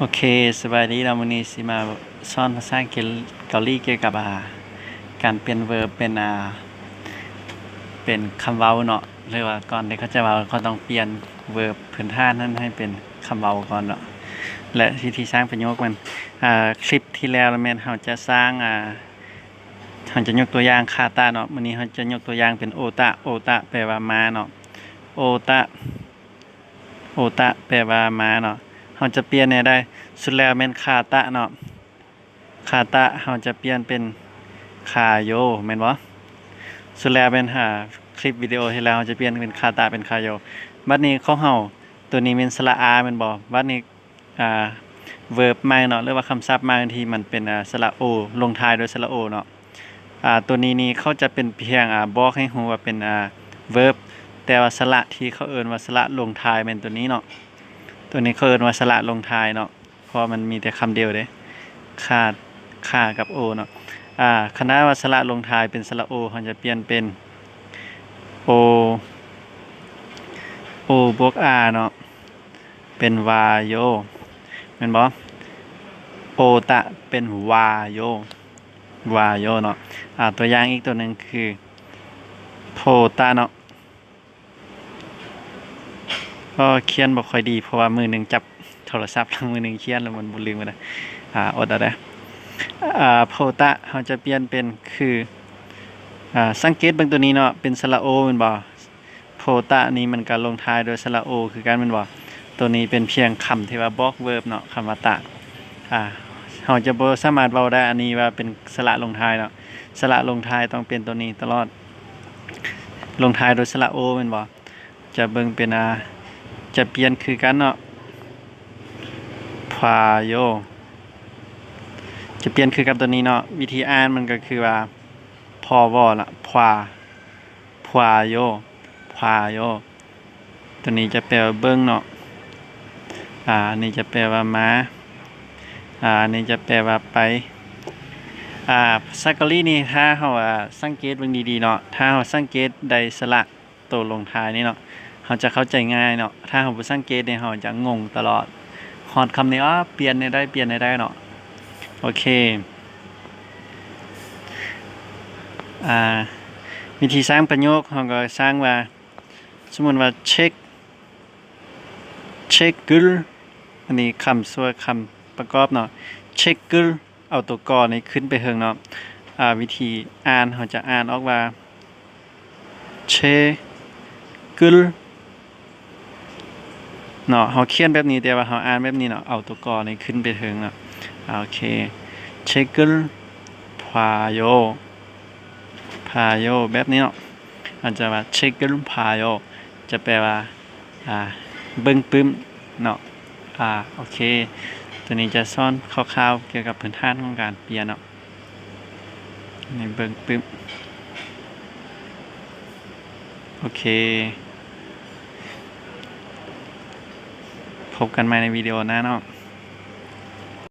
โอเคสบายดีเราวันนี้สิมาสอนภาษาอังกฤษเกาหลีเกี่ยวกับการเปลี่ยนเวิร์บเป็นคำเว้าเนาะหรือว่าก่อนที่เขาจะเว้าเขาต้องเปลี่ยนเวิร์บพื้นฐานนั้นให้เป็นคำเว้าก่อนเนาะและวิธีสร้างประโยคมันคลิปที่แล้วแม่นเราจะสร้างเราจะยกตัวอย่างคาตาเนาะวันนี้เราจะยกตัวอย่างเป็นโอตะโอตะแปลว่าม้าเนาะโอตะโอตะแปลว่าม้าเนาะเราจะเปลี่ยนได้สุดแล้วแม่นคาตะเนาะคาตะเราจะเปลี่ยนเป็นคาโยแม่นบ่สุดแล้วเป็นคลิปวิดีโอที่แล้วเราจะเปลี่ยนเป็นคาตะเป็นคาโยบัดนี้ของเราตัวนี้เป็นสระอาแม่นบ่บัดนี้verb ใหม่เนาะหรือว่าคำศัพท์ใหม่ที่มันเป็นสระโอลงท้ายด้วยสระโอเนาะตัวนี้นี่เขาจะเป็นเพียงบอกให้ฮู้ว่าเป็นverb แต่ว่าสระที่เขาเอิ้นว่าสระลงท้ายแม่นตัวนี้เนาะตัวนี้เขาเอิ้นว่าสระลงท้ายเนาะเพราะมันมีแต่คำเดียวเด้ค่ากับโอเนาะคณะว่าสระลงท้ายเป็นสระโอเขาจะเปลี่ยนเป็นโอบวกอาเนาะเป็นวาโยแม่นบ่โอตะเป็นวาโยเนาะตัวอย่างอีกตัวหนึ่งคือโพตะเนาะก็เขียนบ่ค่อยดีเพราะว่ามือหนึ่งจับโทรศัพท์แล้วมือหนึ่งเขียนแล้วมันบ่ลืมไปเลยอดเอาได้โพตะเราจะเปลี่ยนเป็นคือสังเกตเบิ่งตัวนี้เนาะเป็นสระโอแม่นบ่โพตะนี้มันก็ลงท้ายด้วยสระโอคือกันแม่นบ่ตัวนี้เป็นเพียงคำที่ว่าบอกเวิร์บเนาะคำว่าตะเราจะบ่สามารถเว้าได้อันนี้ว่าเป็นสระลงท้ายเนาะสระลงท้ายต้องเป็นตัวนี้ตลอดลงท้ายด้วยสระโอแม่นบ่จะเบิ่งเป็นจะเปลี่ยนคือกันเนาะพาโยจะเปลี่ยนคือกับตัวนี้เนาะวิธีอ่านมันก็คือว่าพอวอละพาโยตัวนี้จะแปลว่าเบิ่งเนาะนี่จะแปลว่ามานี่จะแปลว่าไปภาษาเกาหลีนี่ถ้าเฮาสังเกตเบิ่งดีๆเนาะถ้าเฮาสังเกตได้สระตัวลงท้ายนี่เนาะเฮาจะเข้าใจง่ายเนาะถ้าเฮาบ่สังเกตนี่เฮาจะงงตลอดฮอดคำนี้เปลี่ยนได้เนาะโอเควิธีสร้างประโยคเราก็สร้างว่าสมมุติว่าเช็คกึลอันนี้คำส่วนคำประกอบเนาะเช็คกึลเอาตัวกอนี้ขึ้นไปเฮิงเนาะวิธีอ่านเราจะอ่านออกว่าเชกึลเนาะเราเขียนแบบนี้แต่ว่าเราอ่านแบบนี้เนาะเอาตัวกอนี้ขึ้นไปเฮิงเนาะโอเคเชกึลพาโยแบบนี้เนาะมันจะว่าเช็คกึลพาโยจะแปลว่าเบิ่งปึ้มเนาะโอเคตัวนี้จะสอนคร่าวๆเกี่ยวกับพื้นฐานของการเปลี่ยนเนาะในเบิ่งปึ้มโอเคพบกันใหม่ในวิดีโอหน้าเนาะ